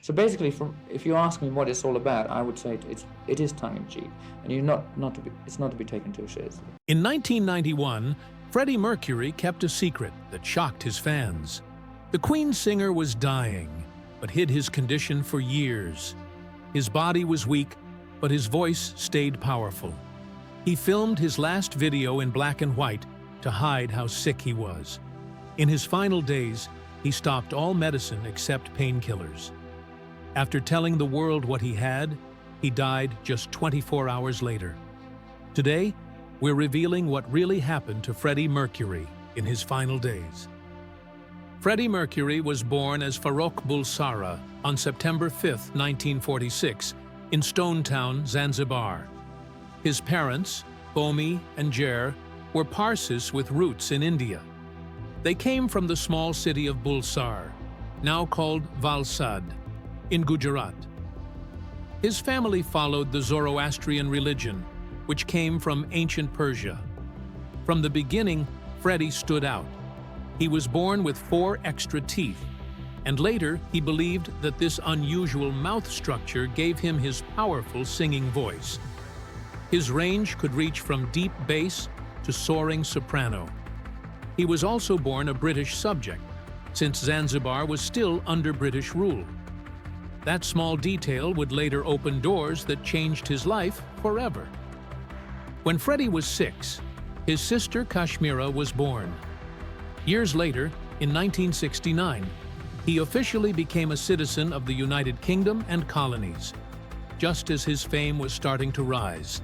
So basically, if you ask me what it's all about, I would say it is tongue-in-cheek, and it's not to be taken too seriously. In 1991, Freddie Mercury kept a secret that shocked his fans. The Queen singer was dying, but hid his condition for years. His body was weak, but his voice stayed powerful. He filmed his last video in black and white to hide how sick he was. In his final days, he stopped all medicine except painkillers. After telling the world what he had, he died just 24 hours later. Today, we're revealing what really happened to Freddie Mercury in his final days. Freddie Mercury was born as Farrokh Bulsara on September 5, 1946, in Stone Town, Zanzibar. His parents, Bomi and Jer, were Parsis with roots in India. They came from the small city of Bulsar, now called Valsad, in Gujarat. His family followed the Zoroastrian religion, which came from ancient Persia. From the beginning, Freddie stood out. He was born with 4 extra teeth, and later he believed that this unusual mouth structure gave him his powerful singing voice. His range could reach from deep bass to soaring soprano. He was also born a British subject, since Zanzibar was still under British rule. That small detail would later open doors that changed his life forever. When Freddie was 6, his sister Kashmira was born. Years later, in 1969, he officially became a citizen of the United Kingdom and colonies, just as his fame was starting to rise.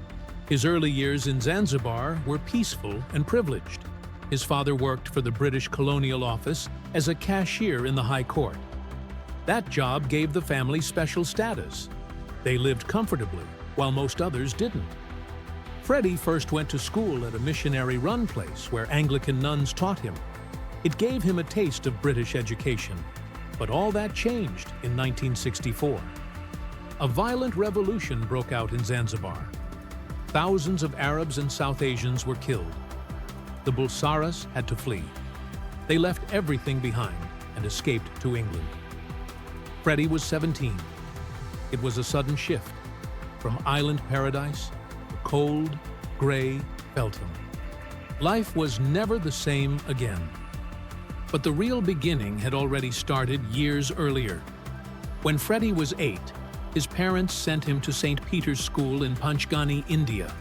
His early years in Zanzibar were peaceful and privileged. His father worked for the British Colonial Office as a cashier in the High Court. That job gave the family special status. They lived comfortably, while most others didn't. Freddie first went to school at a missionary-run place where Anglican nuns taught him. It gave him a taste of British education. But all that changed in 1964. A violent revolution broke out in Zanzibar. Thousands of Arabs and South Asians were killed. The Bulsaras had to flee. They left everything behind and escaped to England. Freddie was 17. It was a sudden shift. From island paradise, to cold, gray Feltham. Life was never the same again. But the real beginning had already started years earlier. When Freddie was 8, his parents sent him to St. Peter's School in Panchgani, India.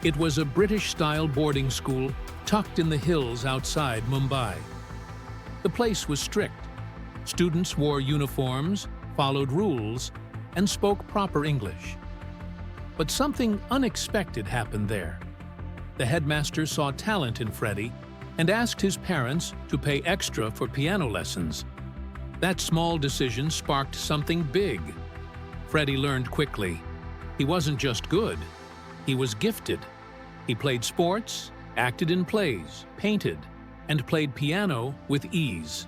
It was a British-style boarding school tucked in the hills outside Mumbai. The place was strict. Students wore uniforms, followed rules, and spoke proper English. But something unexpected happened there. The headmaster saw talent in Freddie and asked his parents to pay extra for piano lessons. That small decision sparked something big. Freddie learned quickly. He wasn't just good, he was gifted. He played sports, acted in plays, painted, and played piano with ease.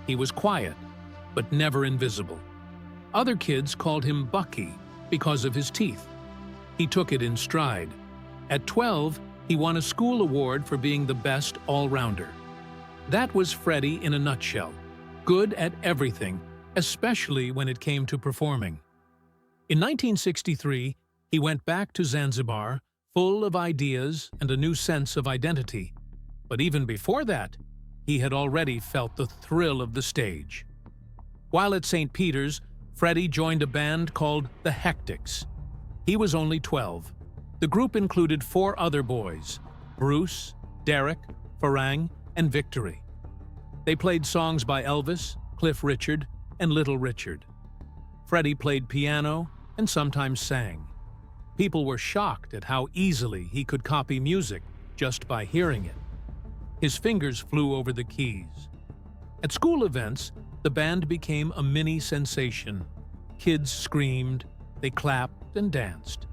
He was quiet, but never invisible. Other kids called him Bucky because of his teeth. He took it in stride. At 12, he won a school award for being the best all-rounder. That was Freddie in a nutshell. Good at everything, especially when it came to performing. In 1963, he went back to Zanzibar, full of ideas and a new sense of identity. But even before that, he had already felt the thrill of the stage. While at St. Peter's, Freddie joined a band called the Hectics. He was only 12. The group included 4 other boys: Bruce, Derek, Farang, and Victory. They played songs by Elvis, Cliff Richard, and Little Richard. Freddie played piano and sometimes sang. People were shocked at how easily he could copy music just by hearing it. His fingers flew over the keys. At school events, the band became a mini sensation. Kids screamed, they clapped and danced.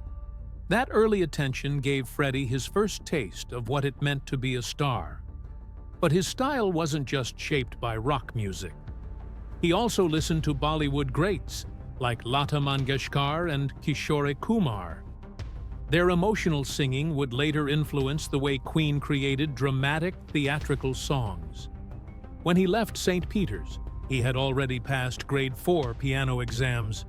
That early attention gave Freddie his first taste of what it meant to be a star. But his style wasn't just shaped by rock music. He also listened to Bollywood greats like Lata Mangeshkar and Kishore Kumar. Their emotional singing would later influence the way Queen created dramatic, theatrical songs. When he left St. Peter's, He had already passed grade 4 piano exams.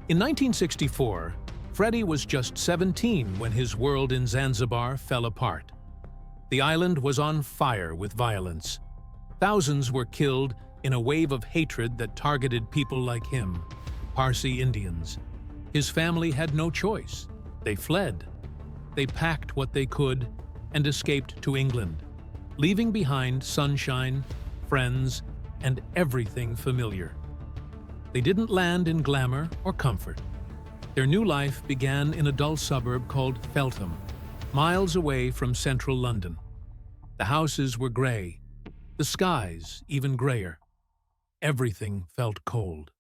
In 1964, Freddie was just 17 when his world in Zanzibar fell apart. The island was on fire with violence. Thousands were killed in a wave of hatred that targeted people like him, Parsi Indians. His family had no choice. They fled. They packed what they could and escaped to England, leaving behind sunshine, friends, and everything familiar. They didn't land in glamour or comfort. Their new life began in a dull suburb called Feltham, miles away from central London. The houses were grey, the skies even greyer. Everything felt cold.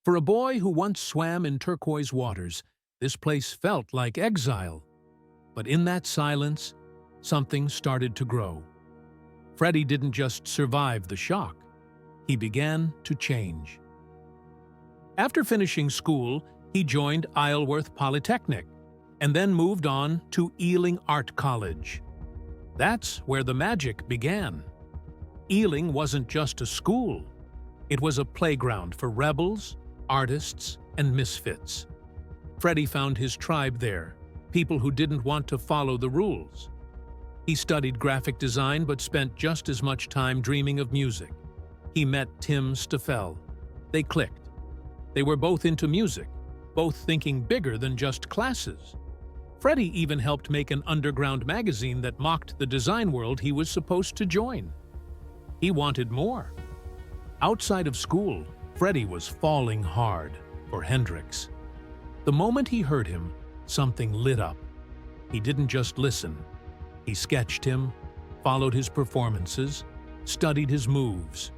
For a boy who once swam in turquoise waters, this place felt like exile. But in that silence, something started to grow. Freddie didn't just survive the shock. He began to change. After finishing school, he joined Isleworth Polytechnic and then moved on to Ealing Art College. That's where the magic began. Ealing wasn't just a school. It was a playground for rebels, artists, and misfits. Freddie found his tribe there, people who didn't want to follow the rules. He studied graphic design but spent just as much time dreaming of music. He met Tim Stoffel. They clicked. They were both into music, both thinking bigger than just classes. Freddie even helped make an underground magazine that mocked the design world he was supposed to join. He wanted more. Outside of school, Freddie was falling hard for Hendrix. The moment he heard him, something lit up. He didn't just listen. He sketched him, followed his performances, studied his moves.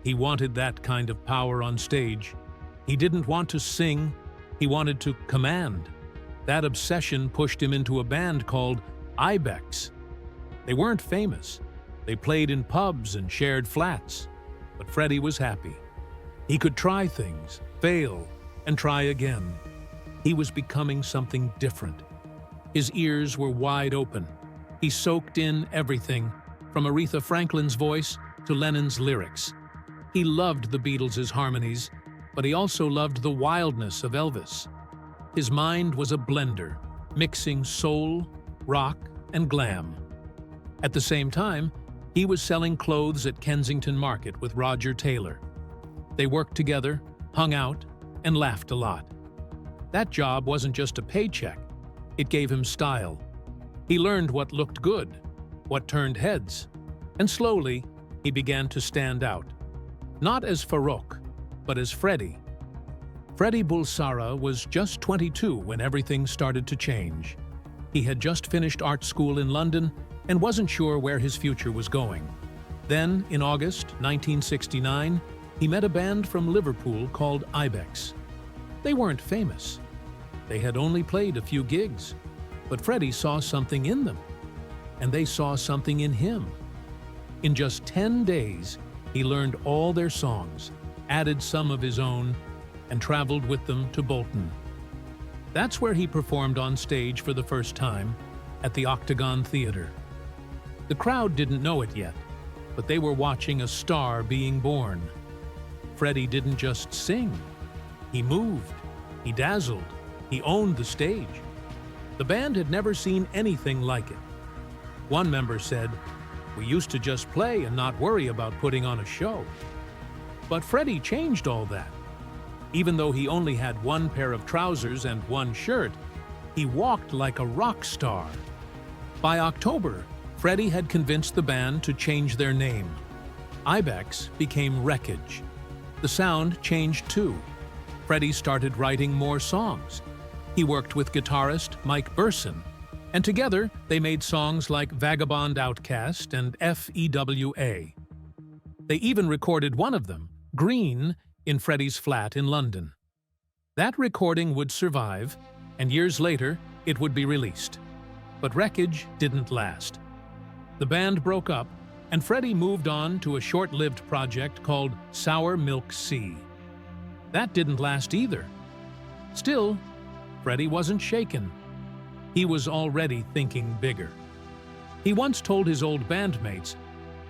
He wanted that kind of power on stage. He didn't want to sing, he wanted to command. That obsession pushed him into a band called Ibex. They weren't famous. They played in pubs and shared flats. But Freddie was happy. He could try things, fail, and try again. He was becoming something different. His ears were wide open. He soaked in everything, from Aretha Franklin's voice to Lennon's lyrics. He loved the Beatles' harmonies, but he also loved the wildness of Elvis. His mind was a blender, mixing soul, rock, and glam. At the same time, he was selling clothes at Kensington Market with Roger Taylor. They worked together, hung out, and laughed a lot. That job wasn't just a paycheck. It gave him style. He learned what looked good, what turned heads, and slowly he began to stand out. Not as Farouk, but as Freddie. Freddie Bulsara was just 22 when everything started to change. He had just finished art school in London and wasn't sure where his future was going. Then, in August 1969, he met a band from Liverpool called Ibex. They weren't famous. They had only played a few gigs, but Freddie saw something in them, and they saw something in him. In just 10 days, he learned all their songs, added some of his own, and traveled with them to Bolton. That's where he performed on stage for the first time, at the Octagon Theatre. The crowd didn't know it yet, but they were watching a star being born. Freddie didn't just sing. He moved, he dazzled, he owned the stage. The band had never seen anything like it. One member said, "We used to just play and not worry about putting on a show." But Freddie changed all that. Even though he only had one pair of trousers and one shirt, he walked like a rock star. By October, Freddie had convinced the band to change their name. Ibex became Wreckage. The sound changed too. Freddie started writing more songs. He worked with guitarist Mike Burson, and together they made songs like Vagabond Outcast and FEWA. They even recorded one of them, Green, in Freddie's flat in London. That recording would survive, and years later it would be released. But Wreckage didn't last. The band broke up, and Freddie moved on to a short-lived project called Sour Milk Sea. That didn't last either. Still, Freddie wasn't shaken. He was already thinking bigger. He once told his old bandmates,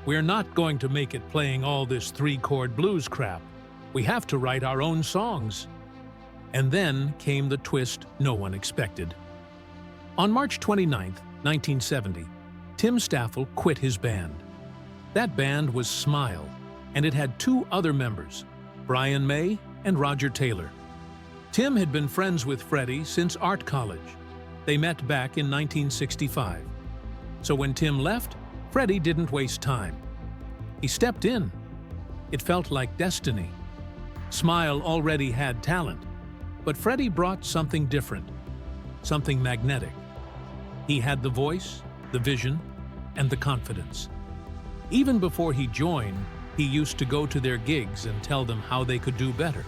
"We're not going to make it playing all this three-chord blues crap. We have to write our own songs." And then came the twist no one expected. On March 29, 1970, Tim Staffel quit his band. That band was Smile, and it had two other members, Brian May and Roger Taylor. Tim had been friends with Freddie since art college. They met back in 1965. So when Tim left, Freddie didn't waste time. He stepped in. It felt like destiny. Smile already had talent, but Freddie brought something different, something magnetic. He had the voice, the vision, and the confidence. Even before he joined, he used to go to their gigs and tell them how they could do better.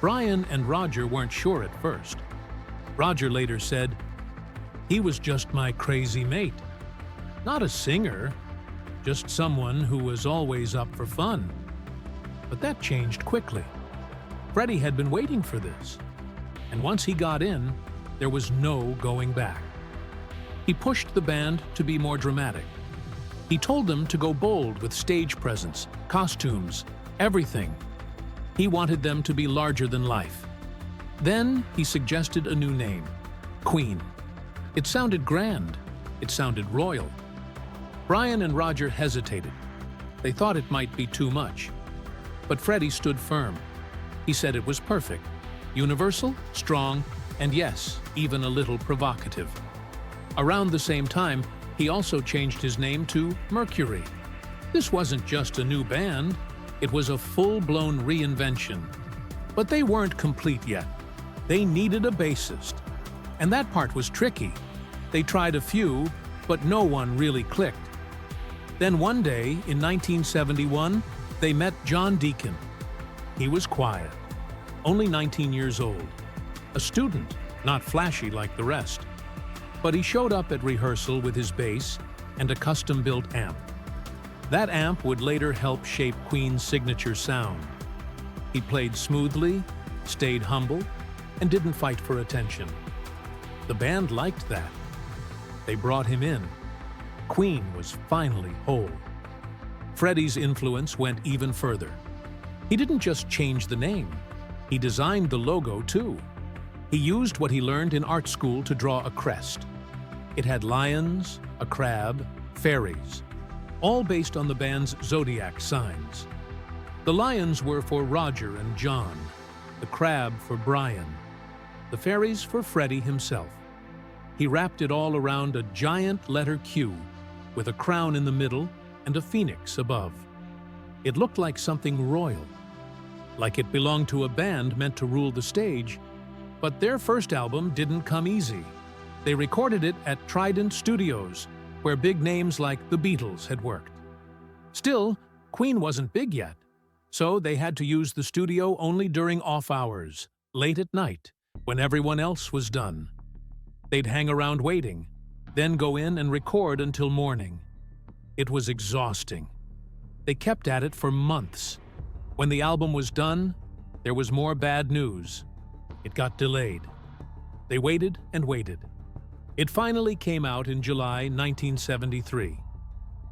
Brian and Roger weren't sure at first. Roger later said, "He was just my crazy mate. Not a singer, just someone who was always up for fun." But that changed quickly. Freddie had been waiting for this, and once he got in, there was no going back. He pushed the band to be more dramatic. He told them to go bold with stage presence, costumes, everything. He wanted them to be larger than life. Then he suggested a new name, Queen. It sounded grand. It sounded royal. Brian and Roger hesitated. They thought it might be too much. But Freddie stood firm. He said it was perfect, universal, strong, and yes, even a little provocative. Around the same time, he also changed his name to Mercury. This wasn't just a new band, it was a full-blown reinvention. But they weren't complete yet. They needed a bassist. And that part was tricky. They tried a few, but no one really clicked. Then one day, in 1971, they met John Deacon. He was quiet, only 19 years old. A student, not flashy like the rest. But he showed up at rehearsal with his bass and a custom-built amp. That amp would later help shape Queen's signature sound. He played smoothly, stayed humble, and didn't fight for attention. The band liked that. They brought him in. Queen was finally whole. Freddie's influence went even further. He didn't just change the name. He designed the logo, too. He used what he learned in art school to draw a crest. It had lions, a crab, fairies, all based on the band's zodiac signs. The lions were for Roger and John, the crab for Brian, the fairies for Freddie himself. He wrapped it all around a giant letter Q with a crown in the middle and a phoenix above. It looked like something royal, like it belonged to a band meant to rule the stage. But their first album didn't come easy. They recorded it at Trident Studios, where big names like the Beatles had worked. Still, Queen wasn't big yet, so they had to use the studio only during off hours, late at night, when everyone else was done. They'd hang around waiting, then go in and record until morning. It was exhausting. They kept at it for months. When the album was done, there was more bad news. It got delayed. They waited and waited. It finally came out in July 1973.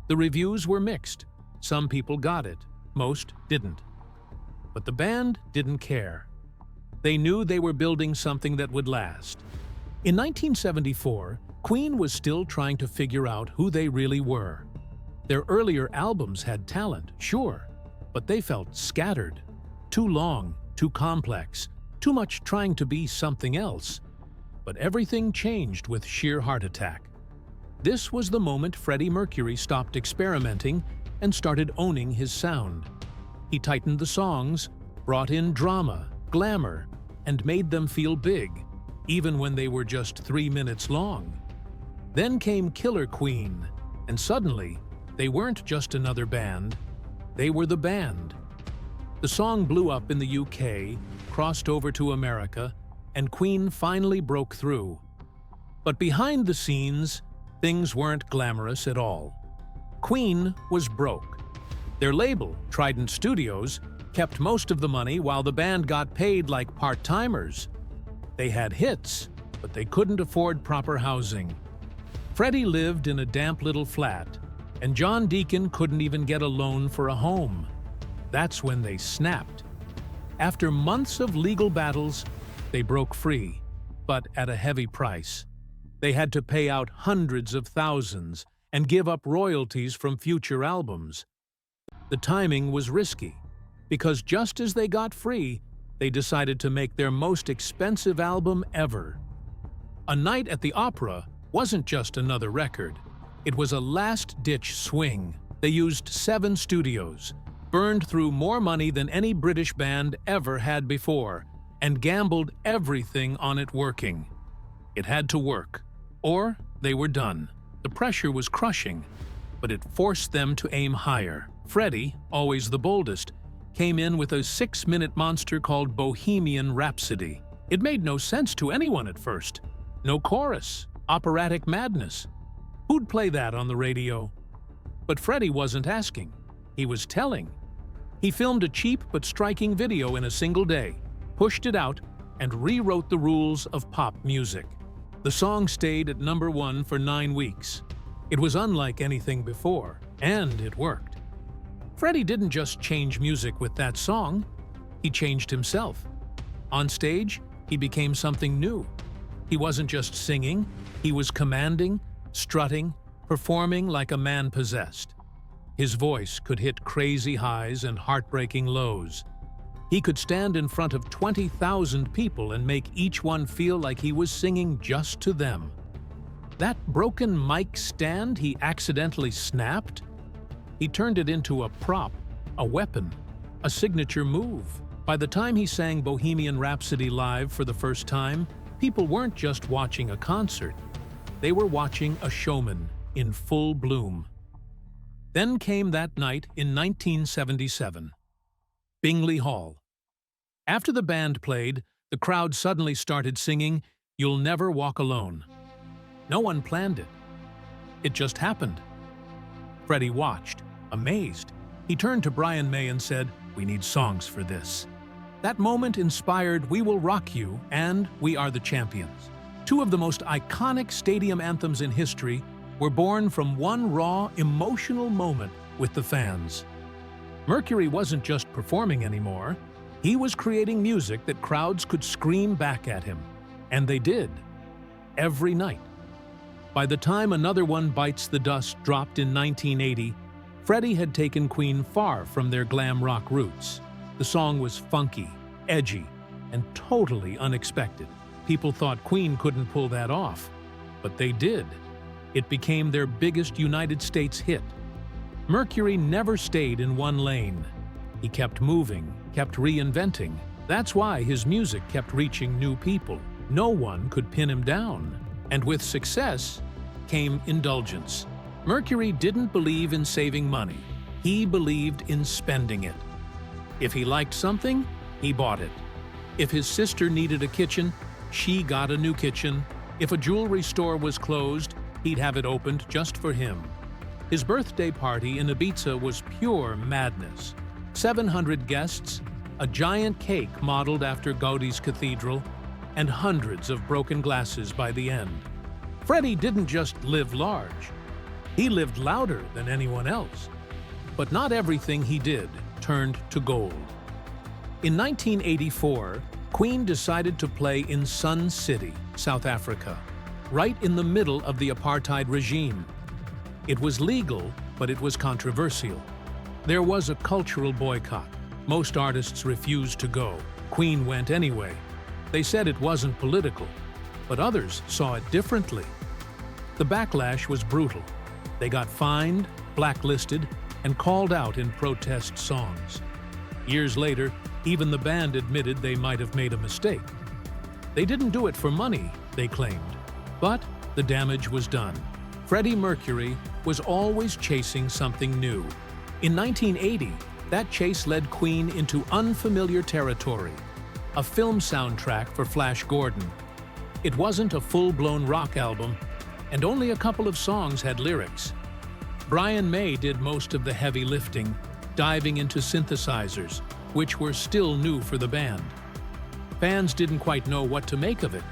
The reviews were mixed. Some people got it, most didn't. But the band didn't care. They knew they were building something that would last. In 1974, Queen was still trying to figure out who they really were. Their earlier albums had talent, sure, but they felt scattered. Too long, too complex, too much trying to be something else. But everything changed with Sheer Heart Attack. This was the moment Freddie Mercury stopped experimenting and started owning his sound. He tightened the songs, brought in drama, glamour, and made them feel big, even when they were just 3 minutes long. Then came Killer Queen, and suddenly, they weren't just another band, they were the band. The song blew up in the UK, crossed over to America, and Queen finally broke through. But behind the scenes, things weren't glamorous at all. Queen was broke. Their label, Trident Studios, kept most of the money while the band got paid like part-timers. They had hits, but they couldn't afford proper housing. Freddie lived in a damp little flat, and John Deacon couldn't even get a loan for a home. That's when they snapped. After months of legal battles, they broke free, but at a heavy price. They had to pay out hundreds of thousands and give up royalties from future albums. The timing was risky, because just as they got free, they decided to make their most expensive album ever. A Night at the Opera wasn't just another record. It was a last-ditch swing. They used 7 studios, burned through more money than any British band ever had before, and gambled everything on it working. It had to work, or they were done. The pressure was crushing, but it forced them to aim higher. Freddie, always the boldest, came in with a 6-minute monster called Bohemian Rhapsody. It made no sense to anyone at first. No chorus, operatic madness. Who'd play that on the radio? But Freddie wasn't asking. He was telling. He filmed a cheap but striking video in a single day, pushed it out, and rewrote the rules of pop music. The song stayed at #1 for 9 weeks. It was unlike anything before, and it worked. Freddie didn't just change music with that song, he changed himself. On stage, he became something new. He wasn't just singing, he was commanding, strutting, performing like a man possessed. His voice could hit crazy highs and heartbreaking lows. He could stand in front of 20,000 people and make each one feel like he was singing just to them. That broken mic stand he accidentally snapped? He turned it into a prop, a weapon, a signature move. By the time he sang Bohemian Rhapsody live for the first time, people weren't just watching a concert. They were watching a showman in full bloom. Then came that night in 1977. Bingley Hall. After the band played, the crowd suddenly started singing, "You'll Never Walk Alone." No one planned it. It just happened. Freddie watched, amazed. He turned to Brian May and said, "We need songs for this." That moment inspired "We Will Rock You" and "We Are the Champions." 2 of the most iconic stadium anthems in history were born from one raw, emotional moment with the fans. Mercury wasn't just performing anymore. He was creating music that crowds could scream back at him. And they did. Every night. By the time Another One Bites the Dust dropped in 1980, Freddie had taken Queen far from their glam rock roots. The song was funky, edgy, and totally unexpected. People thought Queen couldn't pull that off, but they did. It became their biggest United States hit. Mercury never stayed in one lane. He kept moving, kept reinventing. That's why his music kept reaching new people. No one could pin him down. And with success came indulgence. Mercury didn't believe in saving money. He believed in spending it. If he liked something, he bought it. If his sister needed a kitchen, she got a new kitchen. If a jewelry store was closed, he'd have it opened just for him. His birthday party in Ibiza was pure madness. 700 guests, a giant cake modeled after Gaudi's cathedral, and hundreds of broken glasses by the end. Freddie didn't just live large. He lived louder than anyone else. But not everything he did turned to gold. In 1984, Queen decided to play in Sun City, South Africa, right in the middle of the apartheid regime. It was legal, but it was controversial. There was a cultural boycott. Most artists refused to go. Queen went anyway. They said it wasn't political, but others saw it differently. The backlash was brutal. They got fined, blacklisted, and called out in protest songs. Years later, even the band admitted they might have made a mistake. They didn't do it for money, they claimed, but the damage was done. Freddie Mercury was always chasing something new. In 1980, that chase led Queen into unfamiliar territory, a film soundtrack for Flash Gordon. It wasn't a full-blown rock album, and only a couple of songs had lyrics. Brian May did most of the heavy lifting, diving into synthesizers, which were still new for the band. Fans didn't quite know what to make of it.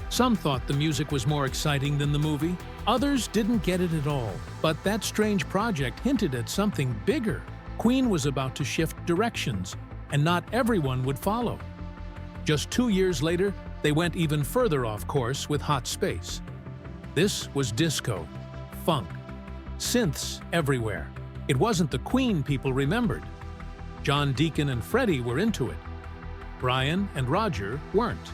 Some thought the music was more exciting than the movie. Others didn't get it at all, but that strange project hinted at something bigger. Queen was about to shift directions, and not everyone would follow. Just 2 years later, they went even further off course with Hot Space. This was disco, funk, synths everywhere. It wasn't the Queen people remembered. John Deacon and Freddie were into it. Brian and Roger weren't.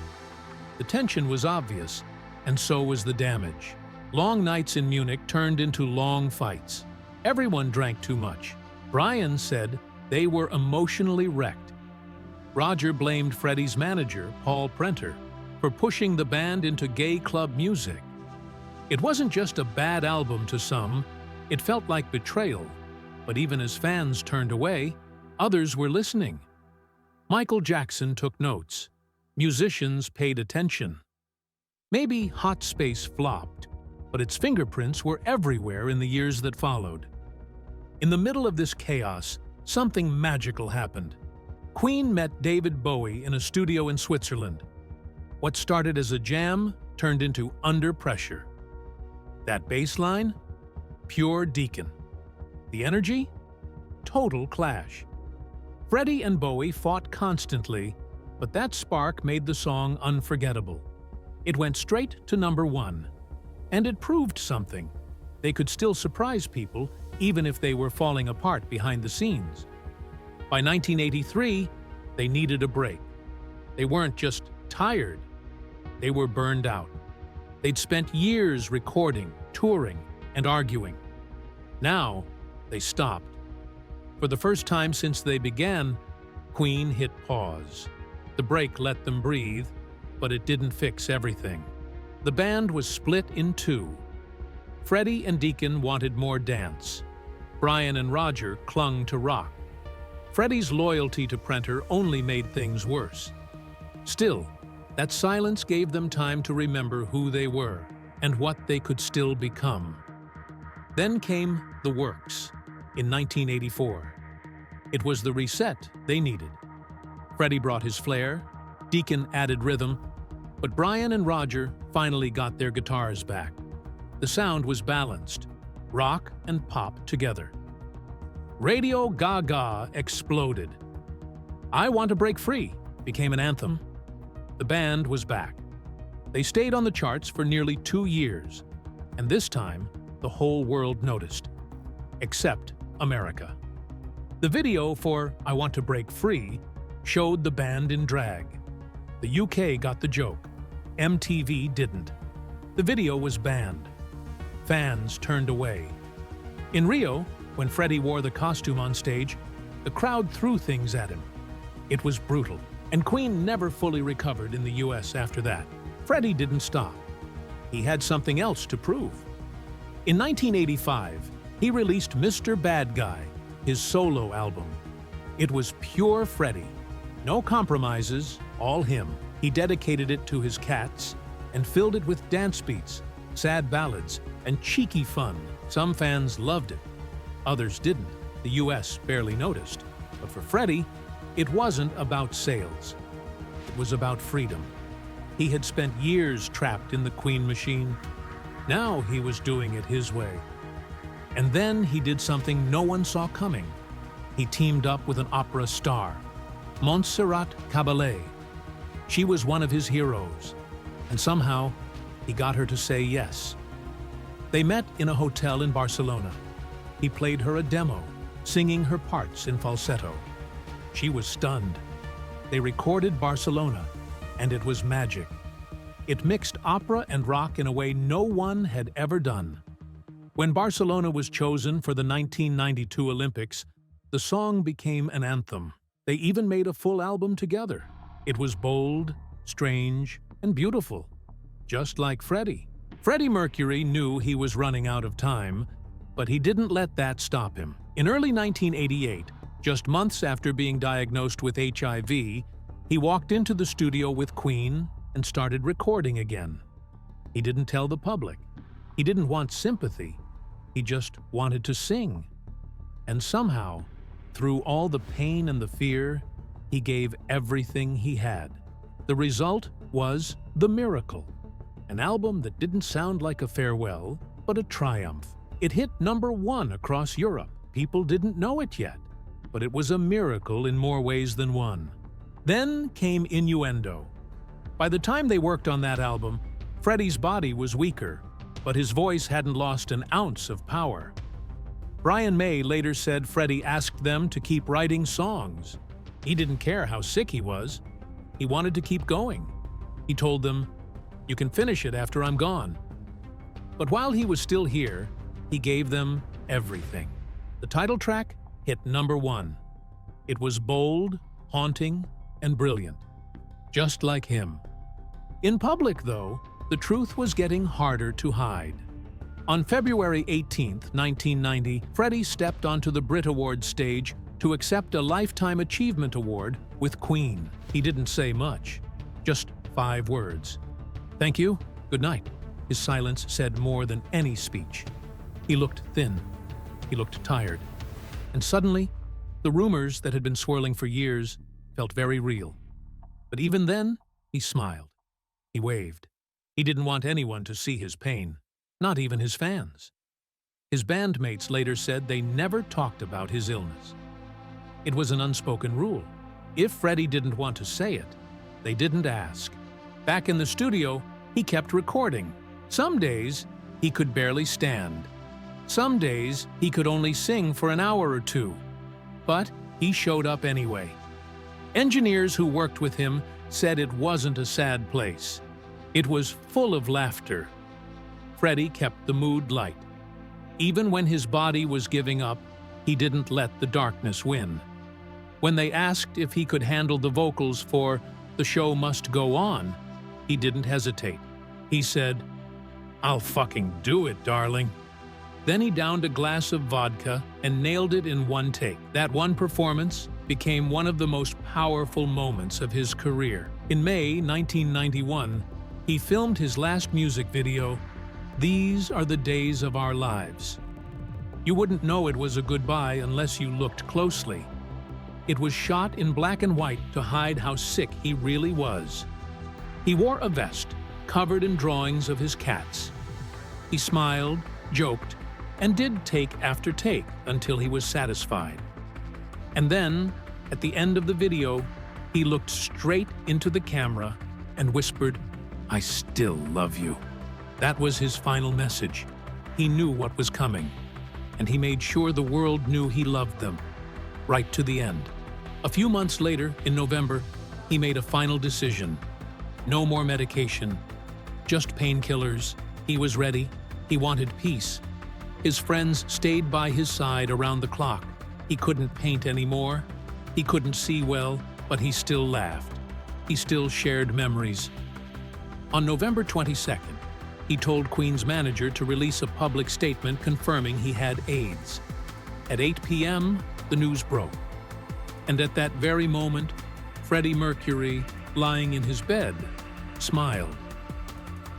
The tension was obvious, and so was the damage. Long nights in Munich turned into long fights. Everyone drank too much. Brian said they were emotionally wrecked. Roger blamed Freddie's manager, Paul Prenter, for pushing the band into gay club music. It wasn't just a bad album to some, it felt like betrayal. But even as fans turned away, others were listening. Michael Jackson took notes. Musicians paid attention. Maybe Hot Space flopped, but its fingerprints were everywhere in the years that followed. In the middle of this chaos, something magical happened. Queen met David Bowie in a studio in Switzerland. What started as a jam turned into Under Pressure. That bass line? Pure Deacon. The energy? Total clash. Freddie and Bowie fought constantly, but that spark made the song unforgettable. It went straight to #1. And it proved something. They could still surprise people, even if they were falling apart behind the scenes. By 1983, they needed a break. They weren't just tired, they were burned out. They'd spent years recording, touring, and arguing. Now, they stopped. For the first time since they began, Queen hit pause. The break let them breathe, but it didn't fix everything. The band was split in two. Freddie and Deacon wanted more dance. Brian and Roger clung to rock. Freddie's loyalty to Prenter only made things worse. Still, that silence gave them time to remember who they were and what they could still become. Then came The Works in 1984. It was the reset they needed. Freddie brought his flair, Deacon added rhythm, but Brian and Roger finally got their guitars back. The sound was balanced, rock and pop together. Radio Gaga exploded. I Want to Break Free became an anthem. The band was back. They stayed on the charts for nearly 2 years, and this time, the whole world noticed. Except America. The video for I Want to Break Free showed the band in drag. The UK got the joke. MTV didn't. The video was banned. Fans turned away. In Rio, when Freddie wore the costume on stage, the crowd threw things at him. It was brutal, and Queen never fully recovered in the US after that. Freddie didn't stop. He had something else to prove. In 1985, he released Mr. Bad Guy, his solo album. It was pure Freddie. No compromises, all him. He dedicated it to his cats and filled it with dance beats, sad ballads, and cheeky fun. Some fans loved it. Others didn't. The US barely noticed. But for Freddie, it wasn't about sales. It was about freedom. He had spent years trapped in the Queen machine. Now he was doing it his way. And then he did something no one saw coming. He teamed up with an opera star, Montserrat Caballé. She was one of his heroes, and somehow he got her to say yes. They met in a hotel in Barcelona. He played her a demo, singing her parts in falsetto. She was stunned. They recorded Barcelona, and it was magic. It mixed opera and rock in a way no one had ever done. When Barcelona was chosen for the 1992 Olympics, the song became an anthem. They even made a full album together. It was bold, strange, and beautiful, just like Freddie. Freddie Mercury knew he was running out of time, but he didn't let that stop him. In early 1988, just months after being diagnosed with HIV, he walked into the studio with Queen and started recording again. He didn't tell the public. He didn't want sympathy. He just wanted to sing. And somehow, through all the pain and the fear, he gave everything he had. The result was The Miracle, an album that didn't sound like a farewell, but but a triumph. It hit #1 across Europe. People didn't know it yet, but it was a miracle in more ways than one. Then came Innuendo. By the time they worked on that album, Freddie's body was weaker, but his voice hadn't lost an ounce of power. Brian May later said Freddie asked them to keep writing songs. He didn't care how sick he was. He wanted to keep going. He told them, "You can finish it after I'm gone." But while he was still here, he gave them everything. The title track hit #1. It was bold, haunting, and brilliant. Just like him. In public, though, the truth was getting harder to hide. On February 18, 1990, Freddie stepped onto the Brit Awards stage to accept a Lifetime Achievement Award with Queen. He didn't say much, just 5 words. "Thank you, good night." His silence said more than any speech. He looked thin. He looked tired. And suddenly, the rumors that had been swirling for years felt very real. But even then, he smiled. He waved. He didn't want anyone to see his pain, not even his fans. His bandmates later said they never talked about his illness. It was an unspoken rule. If Freddie didn't want to say it, they didn't ask. Back in the studio, he kept recording. Some days, he could barely stand. Some days, he could only sing for an hour or two. But he showed up anyway. Engineers who worked with him said it wasn't a sad place. It was full of laughter. Freddie kept the mood light. Even when his body was giving up, he didn't let the darkness win. When they asked if he could handle the vocals for "The Show Must Go On," he didn't hesitate. He said, "I'll fucking do it, darling." Then he downed a glass of vodka and nailed it in one take. That one performance became one of the most powerful moments of his career. In May 1991, he filmed his last music video, "These Are the Days of Our Lives." You wouldn't know it was a goodbye unless you looked closely. It was shot in black and white to hide how sick he really was. He wore a vest covered in drawings of his cats. He smiled, joked, and did take after take until he was satisfied. And then, at the end of the video, he looked straight into the camera and whispered, "I still love you." That was his final message. He knew what was coming, and he made sure the world knew he loved them, right to the end. A few months later, in November, he made a final decision. No more medication, just painkillers. He was ready. He wanted peace. His friends stayed by his side around the clock. He couldn't paint anymore. He couldn't see well, but he still laughed. He still shared memories. On November 22nd, he told Queen's manager to release a public statement confirming he had AIDS. At 8 p.m., the news broke. And at that very moment, Freddie Mercury, lying in his bed, smiled.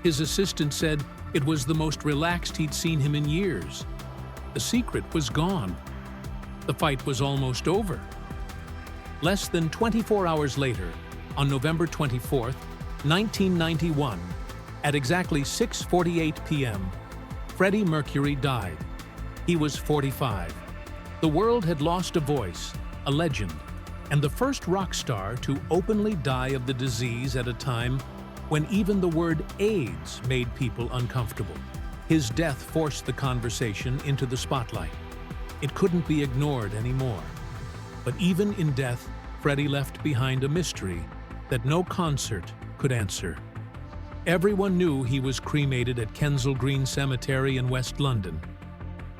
His assistant said it was the most relaxed he'd seen him in years. The secret was gone. The fight was almost over. Less than 24 hours later, on November 24th, 1991, at exactly 6:48 p.m., Freddie Mercury died. He was 45. The world had lost a voice, a legend, and the first rock star to openly die of the disease at a time when even the word AIDS made people uncomfortable. His death forced the conversation into the spotlight. It couldn't be ignored anymore. But even in death, Freddie left behind a mystery that no concert could answer. Everyone knew he was cremated at Kensal Green Cemetery in West London.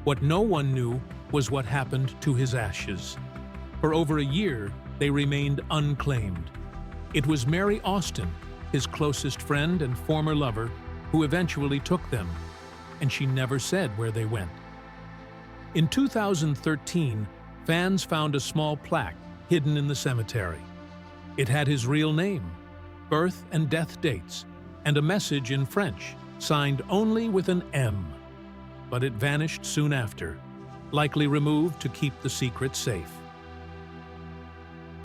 What no one knew was what happened to his ashes. For over a year, they remained unclaimed. It was Mary Austin, his closest friend and former lover, who eventually took them, and she never said where they went. In 2013, fans found a small plaque hidden in the cemetery. It had his real name, birth and death dates, and a message in French, signed only with an M. But it vanished soon after, likely removed to keep the secret safe.